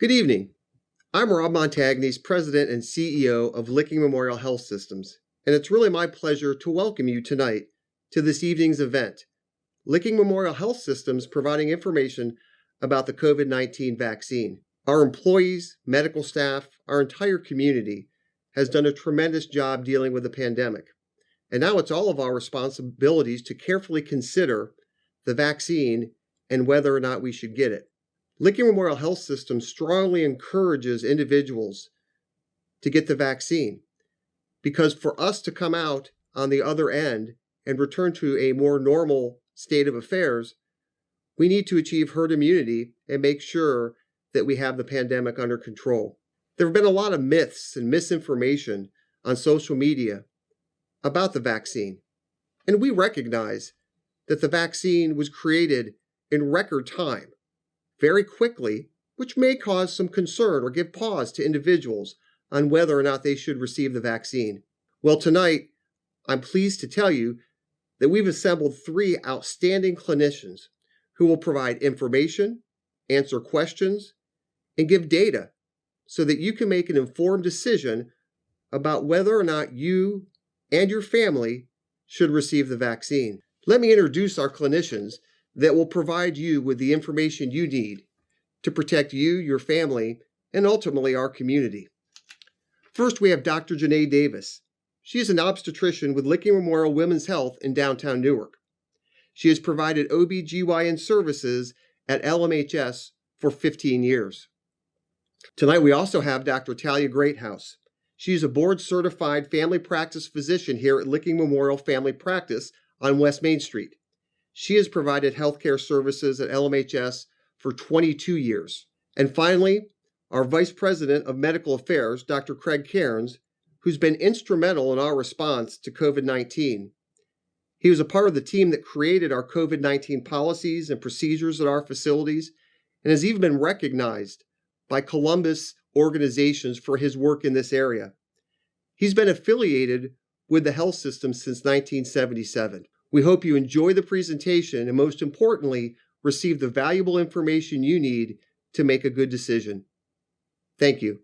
Good evening. I'm Rob Montagnes, President and CEO of Licking Memorial Health Systems, and it's really my pleasure to welcome you tonight to this evening's event, Licking Memorial Health Systems providing information about the COVID-19 vaccine. Our employees, medical staff, our entire community has done a tremendous job dealing with the pandemic. And now it's all of our responsibilities to carefully consider the vaccine and whether or not we should get it. Licking Memorial Health System strongly encourages individuals to get the vaccine because for us to come out on the other end and return to a more normal state of affairs, we need to achieve herd immunity and make sure that we have the pandemic under control. There have been a lot of myths and misinformation on social media about the vaccine, and we recognize that the vaccine was created in record time, very quickly, which may cause some concern or give pause to individuals on whether or not they should receive the vaccine. Well, tonight, I'm pleased to tell you that we've assembled 3 outstanding clinicians who will provide information, answer questions, and give data so that you can make an informed decision about whether or not you and your family should receive the vaccine. Let me introduce our clinicians that will provide you with the information you need to protect you, your family, and ultimately our community. First, we have Dr. Janae Davis. She is an obstetrician with Licking Memorial Women's Health in downtown Newark. She has provided OB/GYN services at LMHS for 15 years. Tonight, we also have Dr. Talya Greathouse. She is a board-certified family practice physician here at Licking Memorial Family Practice on West Main Street. She has provided healthcare services at LMHS for 22 years. And finally, our Vice President of Medical Affairs, Dr. Craig Cairns, who's been instrumental in our response to COVID-19. He was a part of the team that created our COVID-19 policies and procedures at our facilities and has even been recognized by Columbus organizations for his work in this area. He's been affiliated with the health system since 1977. We hope you enjoy the presentation and, most importantly, receive the valuable information you need to make a good decision. Thank you.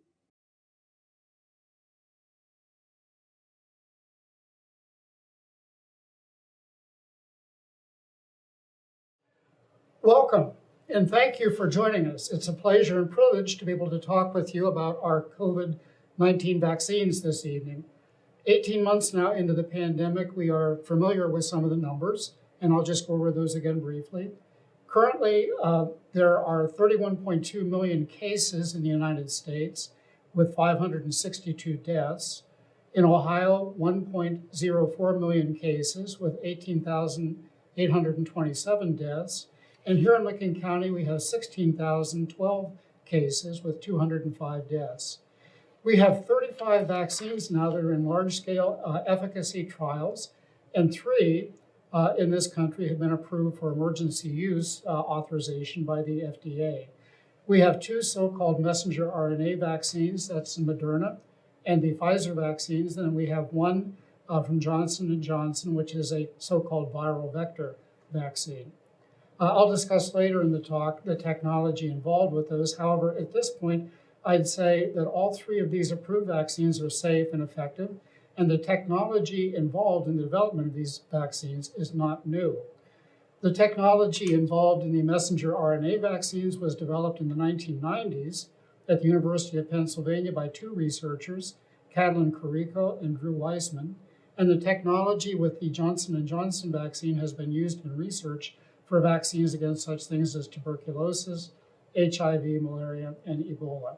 Welcome, and thank you for joining us. It's a pleasure and privilege to be able to talk with you about our COVID-19 vaccines this evening. 18 months now into the pandemic, we are familiar with some of the numbers, and I'll just go over those again briefly. Currently, there are 31.2 million cases in the United States with 562 deaths. In Ohio, 1.04 million cases with 18,827 deaths. And here in Licking County, we have 16,012 cases with 205 deaths. We have 35 vaccines now that are in large-scale efficacy trials, and 3 in this country have been approved for emergency use authorization by the FDA. We have 2 so-called messenger RNA vaccines, that's Moderna and the Pfizer vaccines, and then we have 1 from Johnson & Johnson, which is a so-called viral vector vaccine. I'll discuss later in the talk the technology involved with those. However, at this point, I'd say that all 3 of these approved vaccines are safe and effective, and the technology involved in the development of these vaccines is not new. The technology involved in the messenger RNA vaccines was developed in the 1990s at the University of Pennsylvania by 2 researchers, Catalin Carrico and Drew Weissman, and the technology with the Johnson & Johnson vaccine has been used in research for vaccines against such things as tuberculosis, HIV, malaria, and Ebola.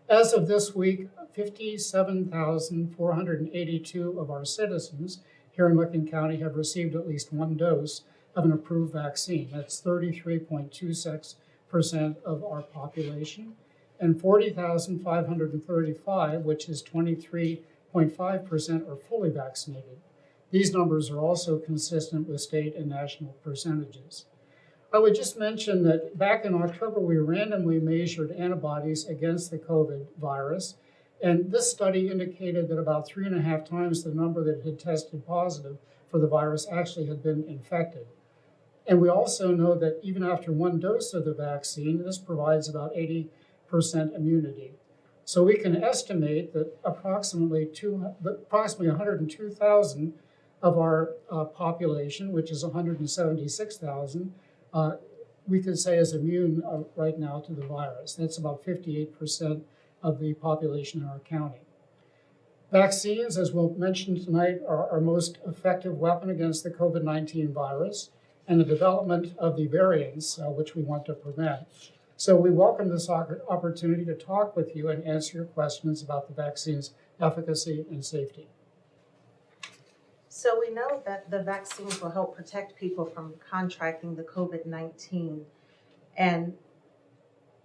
As of this week, 57,482 of our citizens here in Licking County have received at least 1 dose of an approved vaccine. That's 33.26% of our population. And 40,535, which is 23.5%, are fully vaccinated. These numbers are also consistent with state and national percentages. I would just mention that back in October, we randomly measured antibodies against the COVID virus. And this study indicated that about 3.5 times the number that had tested positive for the virus actually had been infected. And we also know that even after 1 dose of the vaccine, this provides about immunity. So we can estimate that approximately 102,000 of our population, which is 176,000, we could say is immune right now to the virus. That's about 58% of the population in our county. Vaccines, as we'll mention tonight, are our most effective weapon against the COVID-19 virus and the development of the variants, which we want to prevent. So we welcome this opportunity to talk with you and answer your questions about the vaccine's efficacy and safety. So we know that the vaccines will help protect people from contracting the COVID-19. And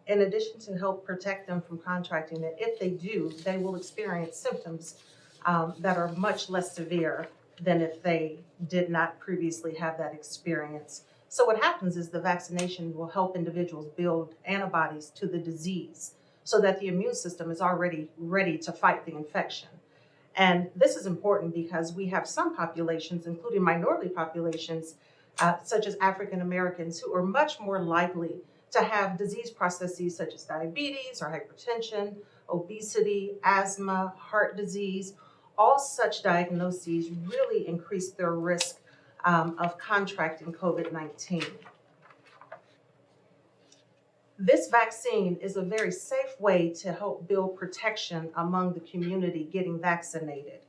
in addition to help protect them from contracting it, if they do, they will experience symptoms that are much less severe than if they did not previously have that experience. So what happens is the vaccination will help individuals build antibodies to the disease so that the immune system is already ready to fight the infection. And this is important because we have some populations, including minority populations, such as African Americans, who are much more likely to have disease processes such as diabetes or hypertension, obesity, asthma, heart disease. All such diagnoses really increase their risk of contracting COVID-19. This vaccine is a very safe way to help build protection among the community getting vaccinated.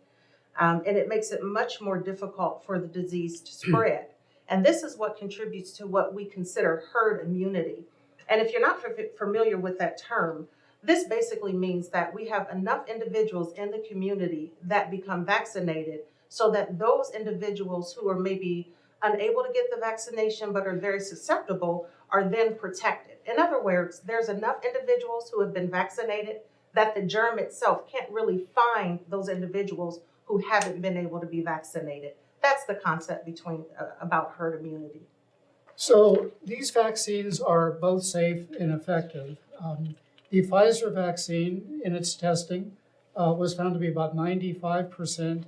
And it makes it much more difficult for the disease to spread. And this is what contributes to what we consider herd immunity. And if you're not familiar with that term, this basically means that we have enough individuals in the community that become vaccinated so that those individuals who are maybe unable to get the vaccination but are very susceptible are then protected. In other words, there's enough individuals who have been vaccinated that the germ itself can't really find those individuals who haven't been able to be vaccinated. That's the concept about herd immunity. So these vaccines are both safe and effective. The Pfizer vaccine in its testing was found to be about 95%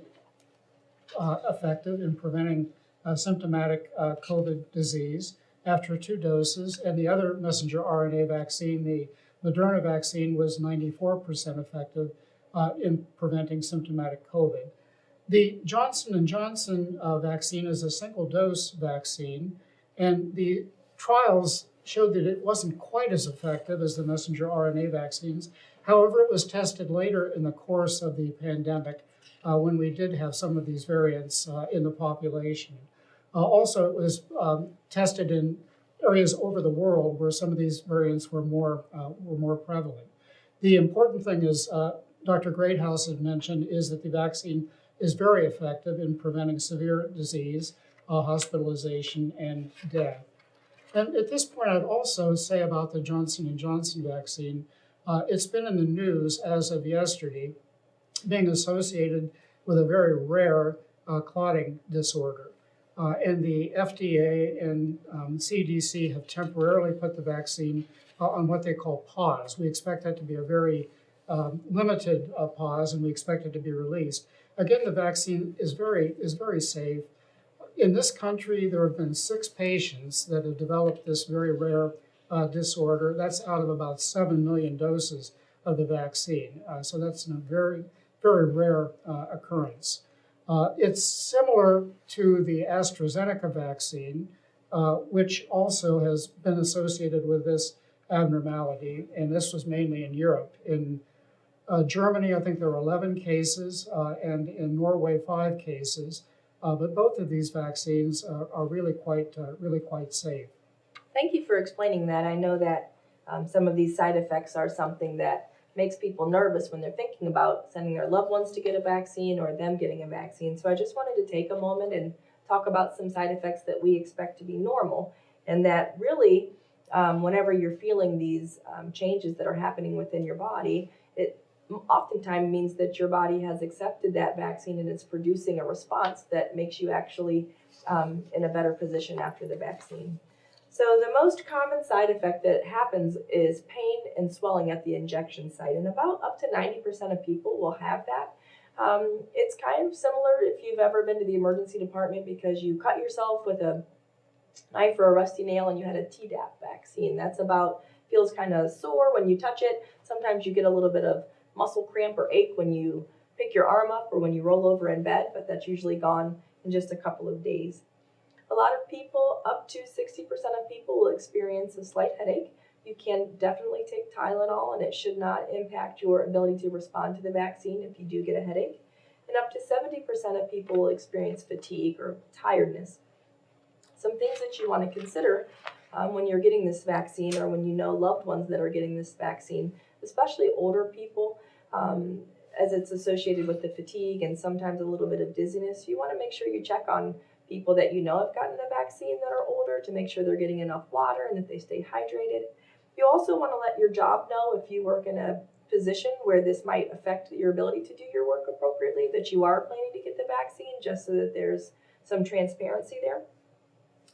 effective in preventing symptomatic COVID disease after 2 doses. And the other messenger RNA vaccine, the Moderna vaccine, was 94% effective in preventing symptomatic COVID. The Johnson & Johnson vaccine is a single-dose vaccine, and the trials showed that it wasn't quite as effective as the messenger RNA vaccines. However, it was tested later in the course of the pandemic when we did have some of these variants in the population. Also, it was tested in areas over the world where some of these variants were more prevalent. The important thing is, Dr. Greathouse had mentioned, is that the vaccine is very effective in preventing severe disease, hospitalization, and death. And at this point, I'd also say about the Johnson & Johnson vaccine, it's been in the news as of yesterday, being associated with a very rare clotting disorder. And the FDA and CDC have temporarily put the vaccine on what they call pause. We expect that to be a very limited pause, and we expect it to be released. Again, the vaccine is very safe. In this country, there have been 6 patients that have developed this very rare disorder. That's out of about 7 million doses of the vaccine. So that's a very, very rare occurrence. It's similar to the AstraZeneca vaccine, which also has been associated with this abnormality, and this was mainly in Europe. In Germany, I think there were 11 cases, and in Norway, 5 cases. But both of these vaccines are really quite safe. Thank you for explaining that. I know that some of these side effects are something that makes people nervous when they're thinking about sending their loved ones to get a vaccine or them getting a vaccine. So I just wanted to take a moment and talk about some side effects that we expect to be normal, and that really, whenever you're feeling these changes that are happening within your body, it oftentimes means that your body has accepted that vaccine and it's producing a response that makes you actually in a better position after the vaccine. So the most common side effect that happens is pain and swelling at the injection site, and about up to 90% of people will have that. It's kind of similar if you've ever been to the emergency department because you cut yourself with a knife or a rusty nail and you had a Tdap vaccine. That's about feels kind of sore when you touch it. Sometimes you get a little bit of muscle cramp or ache when you pick your arm up or when you roll over in bed, but that's usually gone in just a couple of days. A lot of people, up to 60% of people, will experience a slight headache. You can definitely take Tylenol, and it should not impact your ability to respond to the vaccine if you do get a headache. And up to 70% of people will experience fatigue or tiredness. Some things that you want to consider when you're getting this vaccine, or when you know loved ones that are getting this vaccine, especially older people, as it's associated with the fatigue and sometimes a little bit of dizziness, you want to make sure you check on people that you know have gotten the vaccine that are older to make sure they're getting enough water and that they stay hydrated. You also want to let your job know, if you work in a position where this might affect your ability to do your work appropriately, that you are planning to get the vaccine, just so that there's some transparency there.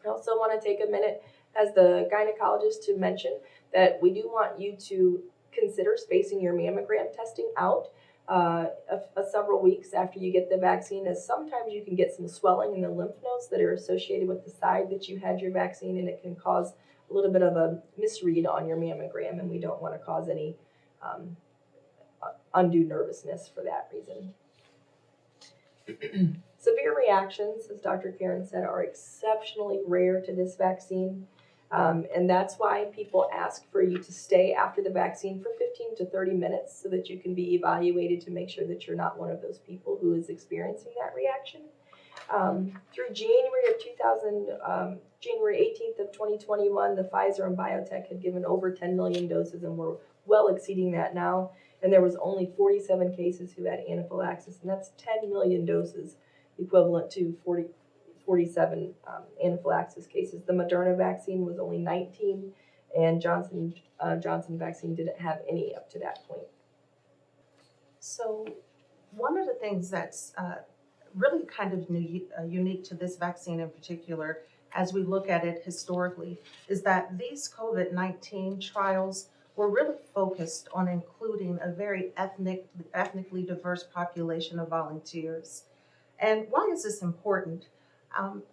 I also want to take a minute as the gynecologist to mention that we do want you to consider spacing your mammogram testing out several weeks after you get the vaccine, as sometimes you can get some swelling in the lymph nodes that are associated with the side that you had your vaccine, and it can cause a little bit of a misread on your mammogram, and we don't want to cause any undue nervousness for that reason. Severe reactions, as Dr. Cairns said, are exceptionally rare to this vaccine. And that's why people ask for you to stay after the vaccine for 15 to 30 minutes so that you can be evaluated to make sure that you're not one of those people who is experiencing that reaction. Through January 18th of 2021, the Pfizer and BioNTech had given over 10 million doses, and we're well exceeding that now. And there was only 47 cases who had anaphylaxis, and that's 10 million doses, equivalent to 47 anaphylaxis cases. The Moderna vaccine was only 19, and Johnson vaccine didn't have any up to that point. So one of the things that's really kind of unique to this vaccine in particular, as we look at it historically, is that these COVID-19 trials were really focused on including a very ethnically diverse population of volunteers. And why is this important?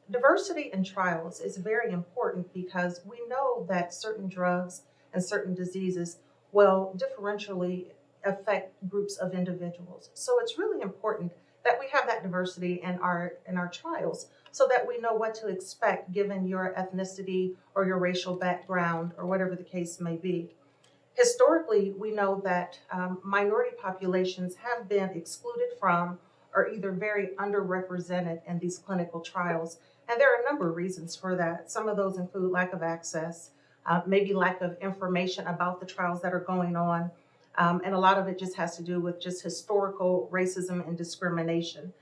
Diversity in trials is very important because we know that certain drugs and certain diseases will differentially affect groups of individuals. So it's really important that we have that diversity in our trials so that we know what to expect given your ethnicity or your racial background or whatever the case may be. Historically, we know that minority populations have been excluded from or either very underrepresented in these clinical trials. And there are a number of reasons for that. Some of those include lack of access, maybe lack of information about the trials that are going on. And a lot of it just has to do with just historical racism and discrimination.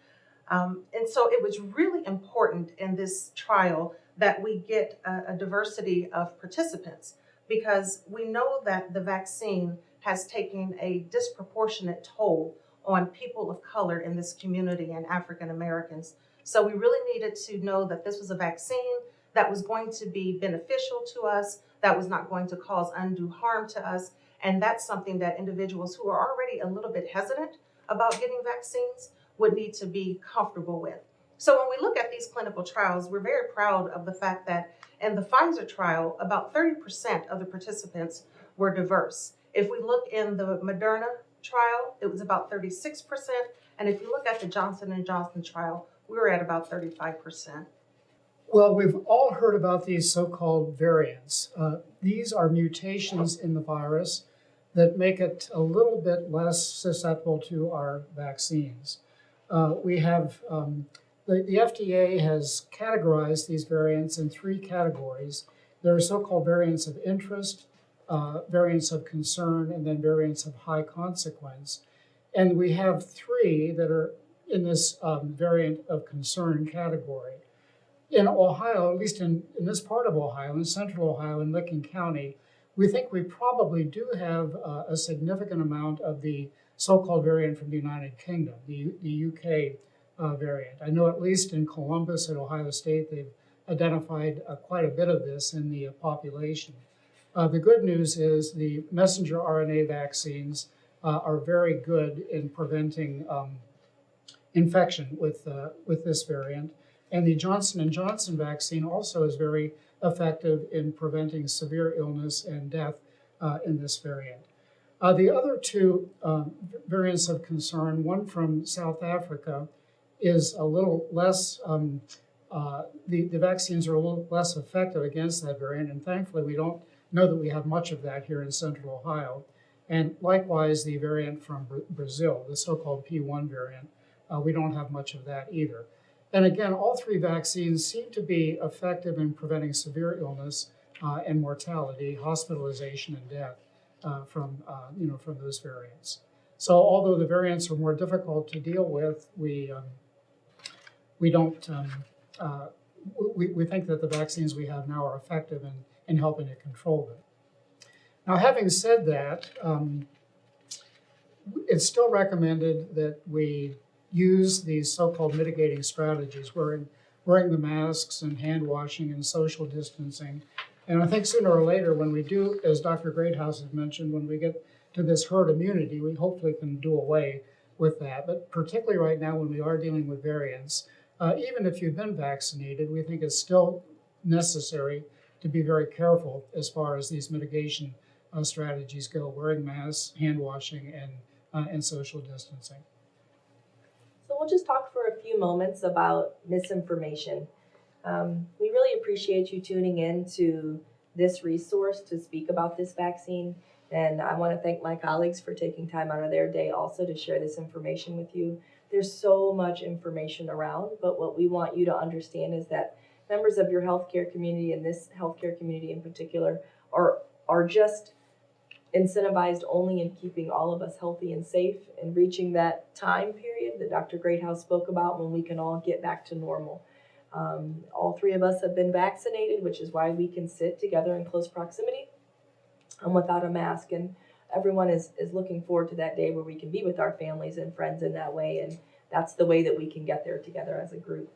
And so it was really important in this trial that we get a diversity of participants, because we know that the vaccine has taken a disproportionate toll on people of color in this community and African Americans. So we really needed to know that this was a vaccine that was going to be beneficial to us, that was not going to cause undue harm to us. And that's something that individuals who are already a little bit hesitant about getting vaccines would need to be comfortable with. So when we look at these clinical trials, we're very proud of the fact that in the Pfizer trial, about 30% of the participants were diverse. If we look in the Moderna trial, it was about 36%. And if you look at the Johnson & Johnson trial, we were at about 35%. Well, we've all heard about these so-called variants. These are mutations in the virus that make it a little bit less susceptible to our vaccines. We have the FDA has categorized these variants in three categories. There are so-called variants of interest, variants of concern, and then variants of high consequence. And we have three that are in this variant of concern category. In Ohio, at least in this part of Ohio, in central Ohio, in Licking County, we think we probably do have a significant amount of the so-called variant from the United Kingdom, the UK variant. I know at least in Columbus at Ohio State, they've identified quite a bit of this in the population. The good news is the messenger RNA vaccines are very good in preventing infection with this variant. And the Johnson & Johnson vaccine also is very effective in preventing severe illness and death in this variant. The other two variants of concern, one from South Africa, is a little less, the vaccines are a little less effective against that variant, and thankfully we don't know that we have much of that here in Central Ohio. And likewise, the variant from Brazil, the so-called P1 variant, we don't have much of that either. And again, all three vaccines seem to be effective in preventing severe illness and mortality, hospitalization, and death from those variants. So, although the variants are more difficult to deal with, we think that the vaccines we have now are effective in helping to control them. Now, having said that, it's still recommended that we use these so-called mitigating strategies, wearing the masks and hand washing and social distancing. And I think sooner or later, when we do, as Dr. Greathouse has mentioned, when we get to this herd immunity, we hopefully can do away with that. But particularly right now, when we are dealing with variants, even if you've been vaccinated, we think it's still necessary to be very careful as far as these mitigation strategies go, wearing masks, hand washing, and social distancing. So we'll just talk for a few moments about misinformation. We really appreciate you tuning in to this resource to speak about this vaccine. And I want to thank my colleagues for taking time out of their day also to share this information with you. There's so much information around, but what we want you to understand is that members of your healthcare community, and this healthcare community in particular, are just incentivized only in keeping all of us healthy and safe and reaching that time period that Dr. Greathouse spoke about when we can all get back to normal. All three of us have been vaccinated, which is why we can sit together in close proximity without a mask. And everyone is looking forward to that day where we can be with our families and friends in that way. And that's the way that we can get there together as a group.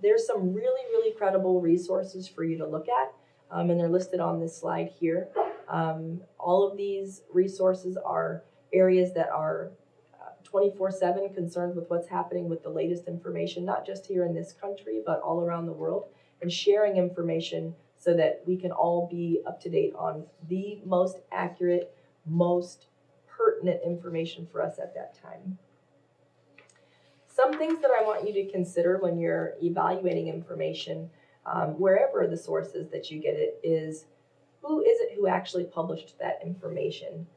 There's some really, really credible resources for you to look at, and they're listed on this slide here. All of these resources are areas that are 24/7 concerned with what's happening with the latest information, not just here in this country, but all around the world, and sharing information so that we can all be up to date on the most accurate, most pertinent information for us at that time. Some things that I want you to consider when you're evaluating information, wherever the source is that you get it, is who is it who actually published that information?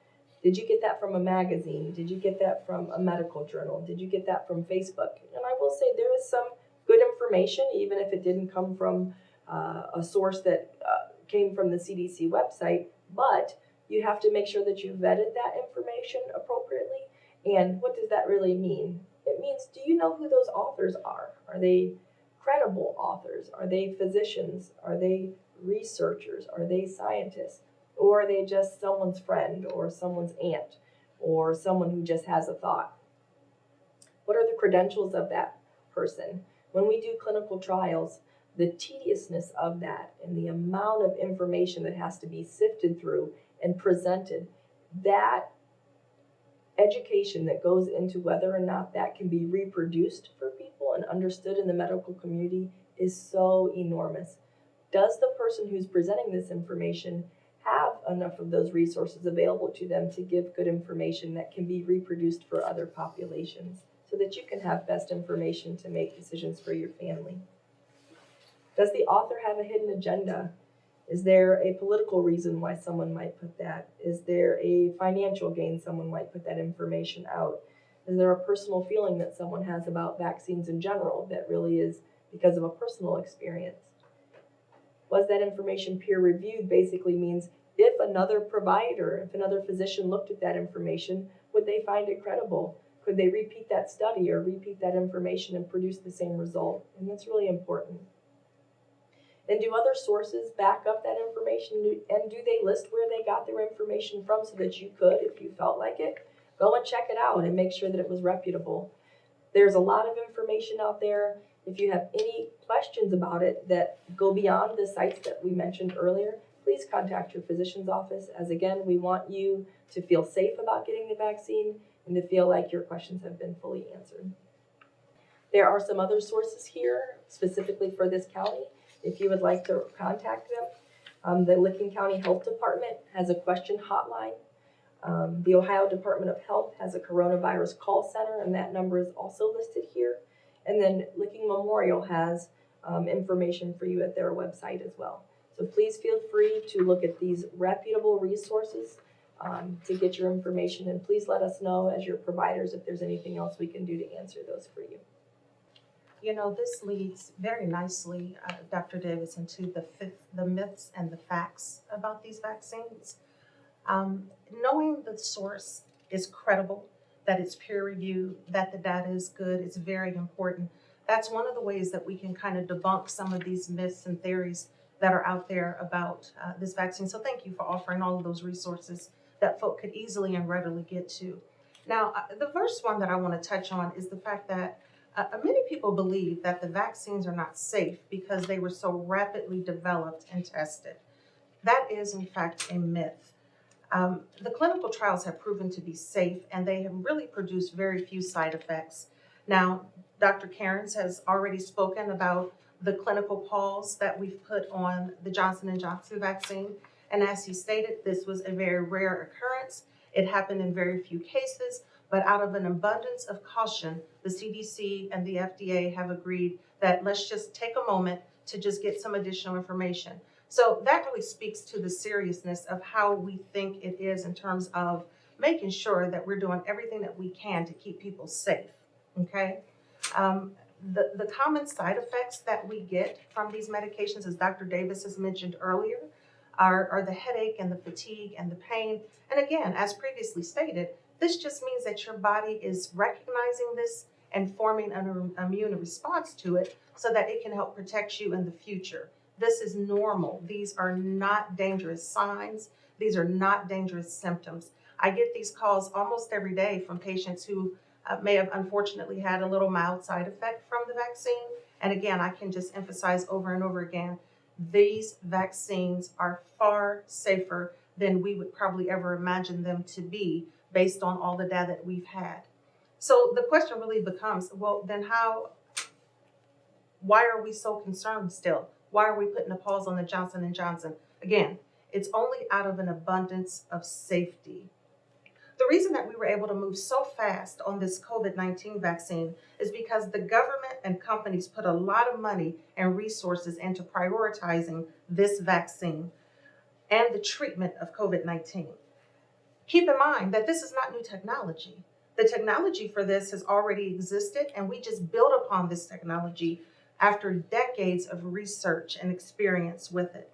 Did you get that from a magazine? Did you get that from a medical journal? Did you get that from Facebook? And I will say there is some good information, even if it didn't come from a source that came from the CDC website, but you have to make sure that you vetted that information appropriately. And what does that really mean? It means, do you know who those authors are? Are they credible authors? Are they physicians? Are they researchers? Are they scientists? Or are they just someone's friend or someone's aunt or someone who just has a thought? What are the credentials of that person? When we do clinical trials, the tediousness of that and the amount of information that has to be sifted through and presented, that education that goes into whether or not that can be reproduced for people and understood in the medical community is so enormous. Does the person who's presenting this information have enough of those resources available to them to give good information that can be reproduced for other populations so that you can have best information to make decisions for your family? Does the author have a hidden agenda? Is there a political reason why someone might put that? Is there a financial gain someone might put that information out? Is there a personal feeling that someone has about vaccines in general that really is because of a personal experience? Was that information peer reviewed basically means if another provider, if another physician looked at that information, would they find it credible? Could they repeat that study or repeat that information and produce the same result? And that's really important. And do other sources back up that information? And do they list where they got their information from so that you could, if you felt like it, go and check it out and make sure that it was reputable? There's a lot of information out there. If you have any questions about it that go beyond the sites that we mentioned earlier, please contact your physician's office, as again, we want you to feel safe about getting the vaccine and to feel like your questions have been fully answered. There are some other sources here specifically for this county if you would like to contact them. The Licking County Health Department has a question hotline. The Ohio Department of Health has a coronavirus call center, and that number is also listed here. And then Licking Memorial has information for you at their website as well. So please feel free to look at these reputable resources to get your information, and please let us know as your providers if there's anything else we can do to answer those for you. You know, this leads very nicely, Dr. Davis, into the myths and the facts about these vaccines. Knowing the source is credible, that it's peer reviewed, that the data is good, is very important. That's one of the ways that we can kind of debunk some of these myths and theories that are out there about this vaccine. So thank you for offering all of those resources that folk could easily and readily get to. Now, the first one that I want to touch on is the fact that many people believe that the vaccines are not safe because they were so rapidly developed and tested. That is, in fact, a myth. The clinical trials have proven to be safe, and they have really produced very few side effects. Now, Dr. Cairns has already spoken about the clinical pause that we've put on the Johnson & Johnson vaccine. And as he stated, this was a very rare occurrence. It happened in very few cases, but out of an abundance of caution, the CDC and the FDA have agreed that let's just take a moment to just get some additional information. So that really speaks to the seriousness of how we think it is in terms of making sure that we're doing everything that we can to keep people safe, okay? The common side effects that we get from these medications, as Dr. Davis has mentioned earlier, are the headache and the fatigue and the pain. And again, as previously stated, this just means that your body is recognizing this and forming an immune response to it so that it can help protect you in the future. This is normal. These are not dangerous signs. These are not dangerous symptoms. I get these calls almost every day from patients who may have unfortunately had a little mild side effect from the vaccine. And again, I can just emphasize over and over again, these vaccines are far safer than we would probably ever imagine them to be based on all the data that we've had. So the question really becomes, well, then why are we so concerned still? Why are we putting a pause on the Johnson & Johnson? Again, it's only out of an abundance of safety. The reason that we were able to move so fast on this COVID-19 vaccine is because the government and companies put a lot of money and resources into prioritizing this vaccine and the treatment of COVID-19. Keep in mind that this is not new technology. The technology for this has already existed, and we just build upon this technology after decades of research and experience with it.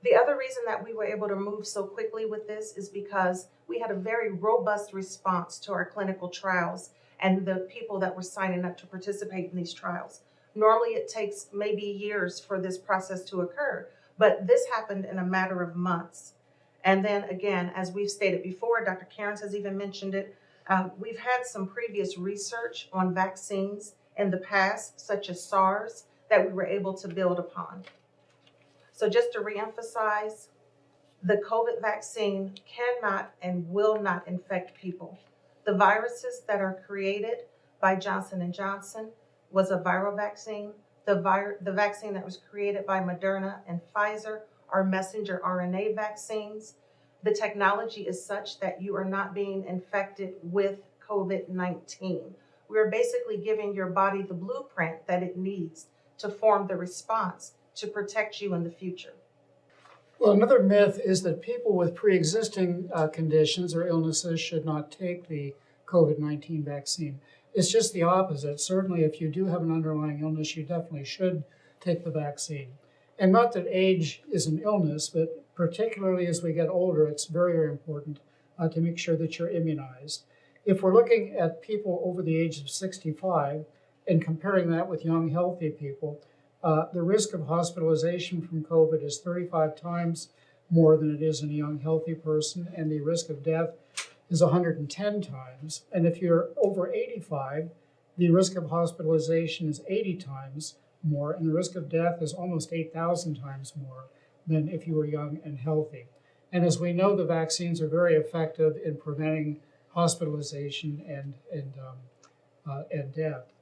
The other reason that we were able to move so quickly with this is because we had a very robust response to our clinical trials and the people that were signing up to participate in these trials. Normally it takes maybe years for this process to occur, but this happened in a matter of months. And then again, as we've stated before, Dr. Cairns has even mentioned it, we've had some previous research on vaccines in the past, such as SARS, that we were able to build upon. So just to reemphasize, the COVID vaccine cannot and will not infect people. The viruses that are created by Johnson & Johnson was a viral vaccine. The vaccine that was created by Moderna and Pfizer are messenger RNA vaccines. The technology is such that you are not being infected with COVID-19. We're basically giving your body the blueprint that it needs to form the response to protect you in the future. Well, another myth is that people with pre-existing conditions or illnesses should not take the COVID-19 vaccine. It's just the opposite. Certainly, if you do have an underlying illness, you definitely should take the vaccine. And not that age is an illness, but particularly as we get older, it's very, very important to make sure that you're immunized. If we're looking at people over the age of 65 and comparing that with young, healthy people, the risk of hospitalization from COVID is 35 times more than it is in a young, healthy person, and the risk of death is 110 times. And if you're over 85, the risk of hospitalization is 80 times more, and the risk of death is almost 8,000 times more than if you were young and healthy. And as we know, the vaccines are very effective in preventing hospitalization and death.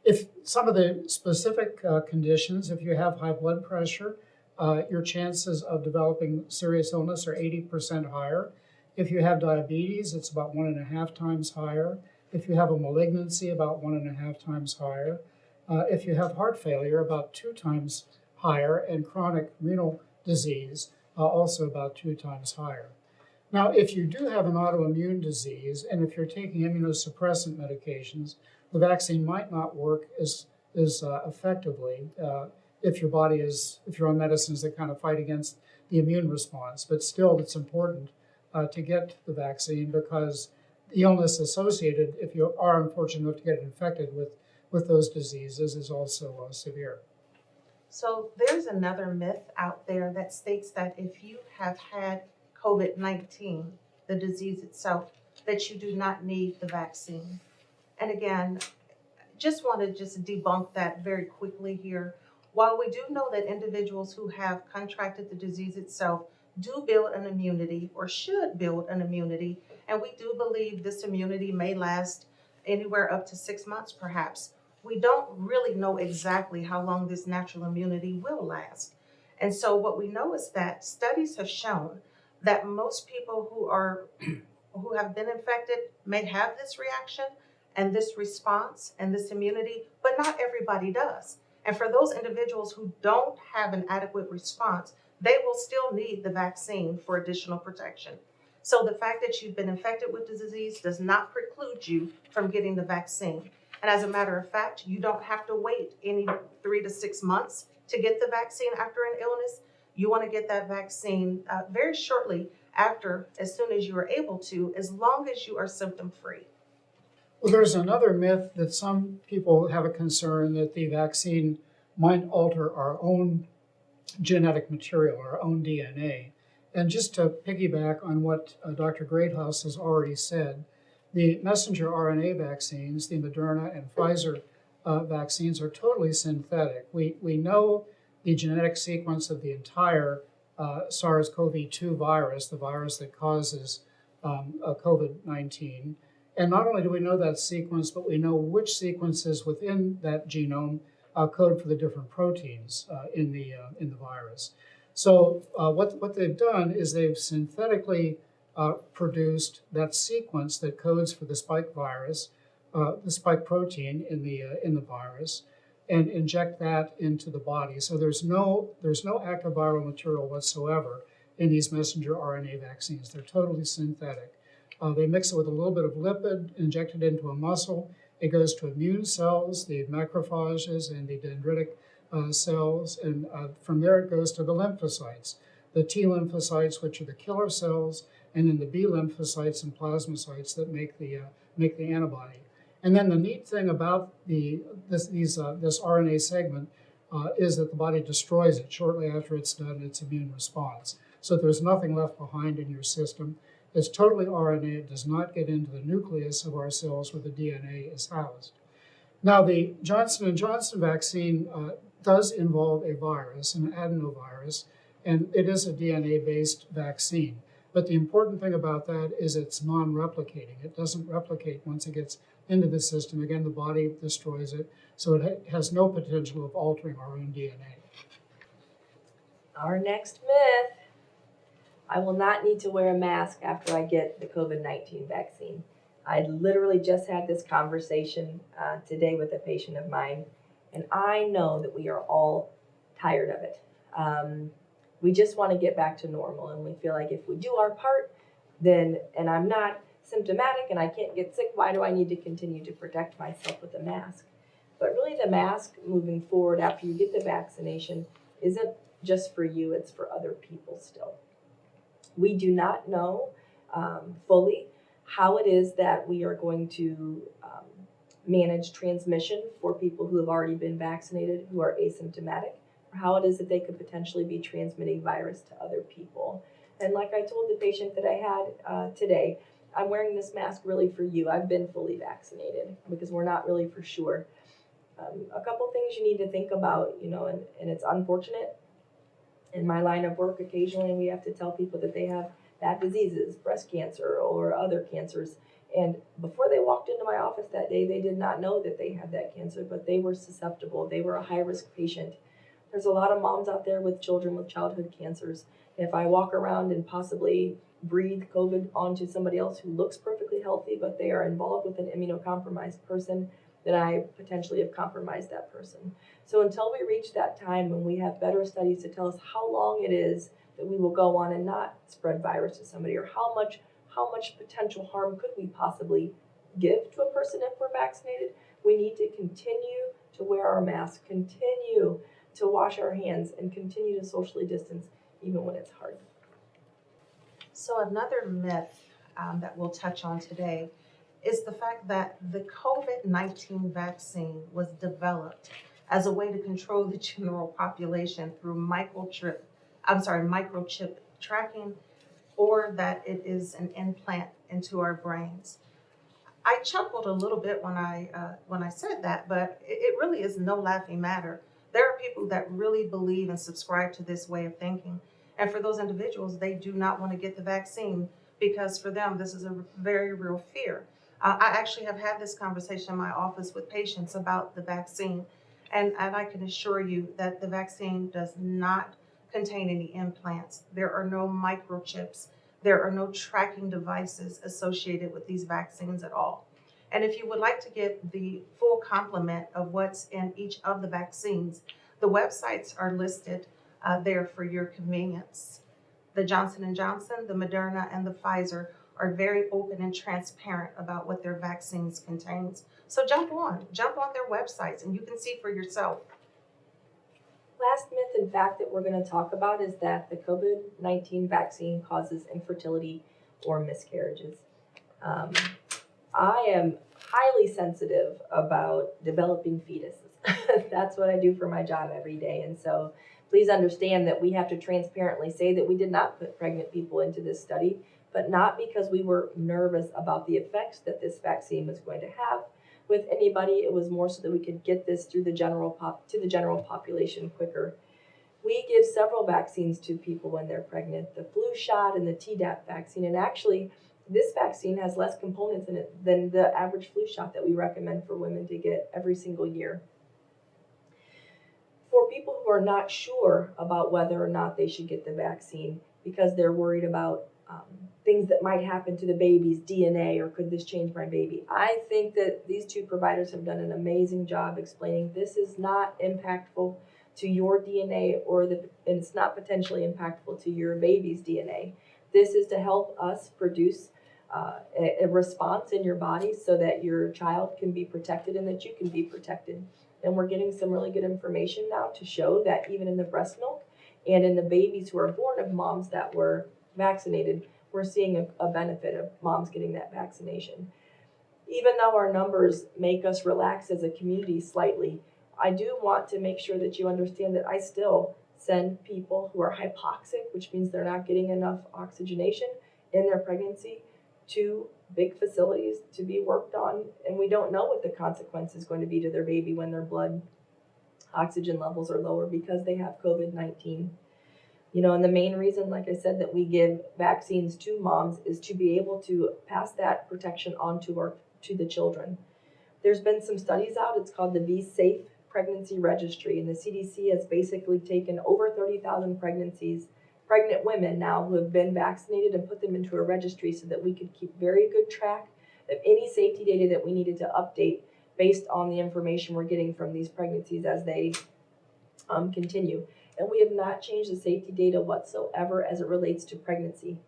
If some of the specific conditions, if you have high blood pressure, your chances of developing serious illness are 80% higher. If you have diabetes, it's about 1.5 times higher. If you have a malignancy, about 1.5 times higher. If you have heart failure, about 2 times higher, and chronic renal disease, also about 2 times higher. Now, if you do have an autoimmune disease, and if you're taking immunosuppressant medications, the vaccine might not work as effectively if you're on medicines that kind of fight against the immune response. But still, it's important to get the vaccine, because the illness associated, if you are unfortunate enough to get infected with those diseases, is also severe. So there's another myth out there that states that if you have had COVID-19, the disease itself, that you do not need the vaccine. And again, just want to debunk that very quickly here. While we do know that individuals who have contracted the disease itself do build an immunity, or should build an immunity, and we do believe this immunity may last anywhere up to 6 months perhaps, we don't really know exactly how long this natural immunity will last. And so what we know is that studies have shown that most people who have been infected may have this reaction and this response and this immunity, but not everybody does. And for those individuals who don't have an adequate response, they will still need the vaccine for additional protection. So the fact that you've been infected with the disease does not preclude you from getting the vaccine. And as a matter of fact, you don't have to wait any 3 to 6 months to get the vaccine after an illness. You want to get that vaccine very shortly after, as soon as you are able to, as long as you are symptom free. Well, there's another myth that some people have a concern that the vaccine might alter our own genetic material, our own DNA. And just to piggyback on what Dr. Greathouse has already said, the messenger RNA vaccines, the Moderna and Pfizer vaccines, are totally synthetic. We know the genetic sequence of the entire SARS-CoV-2 virus, the virus that causes COVID-19. And not only do we know that sequence, but we know which sequences within that genome code for the different proteins in the virus. So what they've done is they've synthetically produced that sequence that codes for the spike virus, the spike protein in the virus, and inject that into the body. So there's no active viral material whatsoever in these messenger RNA vaccines. They're totally synthetic. They mix it with a little bit of lipid, inject it into a muscle. It goes to immune cells, the macrophages and the dendritic cells, and from there it goes to the lymphocytes, the T lymphocytes, which are the killer cells, and then the B lymphocytes and plasmacytes that make the antibody. And then the neat thing about this RNA segment is that the body destroys it shortly after it's done its immune response. So there's nothing left behind in your system. It's totally RNA. It does not get into the nucleus of our cells where the DNA is housed. Now, the Johnson & Johnson vaccine does involve a virus, an adenovirus, and it is a DNA-based vaccine. But the important thing about that is it's non-replicating. It doesn't replicate once it gets into the system. Again, the body destroys it, so it has no potential of altering our own DNA. Our next myth: I will not need to wear a mask after I get the COVID-19 vaccine. I literally just had this conversation today with a patient of mine, and I know that we are all tired of it. We just want to get back to normal, and we feel like if we do our part, then, and I'm not symptomatic and I can't get sick, why do I need to continue to protect myself with a mask? But really, the mask moving forward after you get the vaccination isn't just for you, it's for other people still. We do not know fully how it is that we are going to manage transmission for people who have already been vaccinated, who are asymptomatic, or how it is that they could potentially be transmitting virus to other people. And like I told the patient that I had today, I'm wearing this mask really for you. I've been fully vaccinated, because we're not really for sure. A couple things you need to think about, and it's unfortunate. In my line of work, occasionally we have to tell people that they have bad diseases, breast cancer or other cancers. And before they walked into my office that day, they did not know that they had that cancer, but they were susceptible. They were a high-risk patient There's a lot of moms out there with children with childhood cancers. If I walk around and possibly breathe COVID onto somebody else who looks perfectly healthy, but they are involved with an immunocompromised person, then I potentially have compromised that person. So until we reach that time when we have better studies to tell us how long it is that we will go on and not spread virus to somebody, or how much potential harm could we possibly give to a person if we're vaccinated, we need to continue to wear our masks, continue to wash our hands, and continue to socially distance even when it's hard. So another myth that we'll touch on today is the fact that the COVID-19 vaccine was developed as a way to control the general population through microchip tracking, or that it is an implant into our brains. I chuckled a little bit when I said that, but it really is no laughing matter. There are people that really believe and subscribe to this way of thinking. And for those individuals, they do not want to get the vaccine because for them, this is a very real fear. I actually have had this conversation in my office with patients about the vaccine. And I can assure you that the vaccine does not contain any implants. There are no microchips. There are no tracking devices associated with these vaccines at all. And if you would like to get the full complement of what's in each of the vaccines, the websites are listed there for your convenience. The Johnson & Johnson, the Moderna, and the Pfizer are very open and transparent about what their vaccines contains. So jump on their websites and you can see for yourself. Last myth and fact that we're going to talk about is that the COVID-19 vaccine causes infertility or miscarriages. I am highly sensitive about developing fetuses. That's what I do for my job every day. And so please understand that we have to transparently say that we did not put pregnant people into this study, but not because we were nervous about the effects that this vaccine was going to have with anybody. It was more so that we could get this through the general population quicker. We give several vaccines to people when they're pregnant, the flu shot and the Tdap vaccine. And actually, this vaccine has less components in it than the average flu shot that we recommend for women to get every single year. For people who are not sure about whether or not they should get the vaccine because they're worried about things that might happen to the baby's DNA, or could this change my baby? I think that these two providers have done an amazing job explaining this is not impactful to your DNA, and it's not potentially impactful to your baby's DNA. This is to help us produce a response in your body so that your child can be protected and that you can be protected. And we're getting some really good information now to show that even in the breast milk and in the babies who are born of moms that were vaccinated, we're seeing a benefit of moms getting that vaccination. Even though our numbers make us relax as a community slightly, I do want to make sure that you understand that I still send people who are hypoxic, which means they're not getting enough oxygenation in their pregnancy, to big facilities to be worked on. And we don't know what the consequence is going to be to their baby when their blood oxygen levels are lower because they have COVID-19. And the main reason, like I said, that we give vaccines to moms is to be able to pass that protection on to the children. There's been some studies out. It's called the Be Safe Pregnancy Registry, and the CDC has basically taken over 30,000 pregnant women now who have been vaccinated and put them into a registry so that we could keep very good track of any safety data that we needed to update based on the information we're getting from these pregnancies as they continue. And we have not changed the safety data whatsoever as it relates to pregnancy.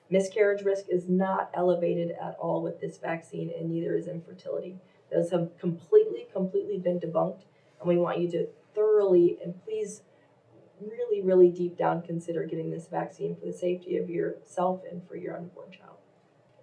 Miscarriage risk is not elevated at all with this vaccine, and neither is infertility. Those have completely been debunked, and we want you to thoroughly and please really, really deep down consider getting this vaccine for the safety of yourself and for your unborn child.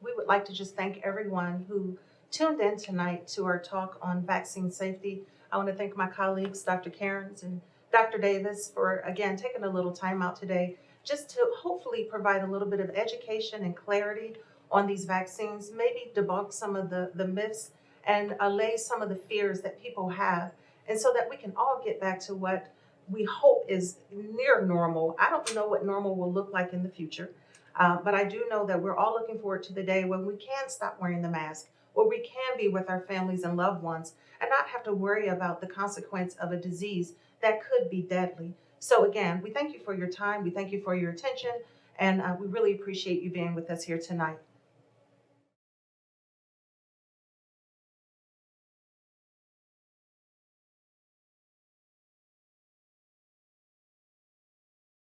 We would like to just thank everyone who tuned in tonight to our talk on vaccine safety. I want to thank my colleagues, Dr. Cairns and Dr. Davis, for, again, taking a little time out today just to hopefully provide a little bit of education and clarity on these vaccines, maybe debunk some of the myths and allay some of the fears that people have, and so that we can all get back to what we hope is near normal. I don't know what normal will look like in the future, but I do know that we're all looking forward to the day when we can stop wearing the mask, where we can be with our families and loved ones and not have to worry about the consequence of a disease that could be deadly. So again, we thank you for your time. We thank you for your attention. And we really appreciate you being with us here tonight.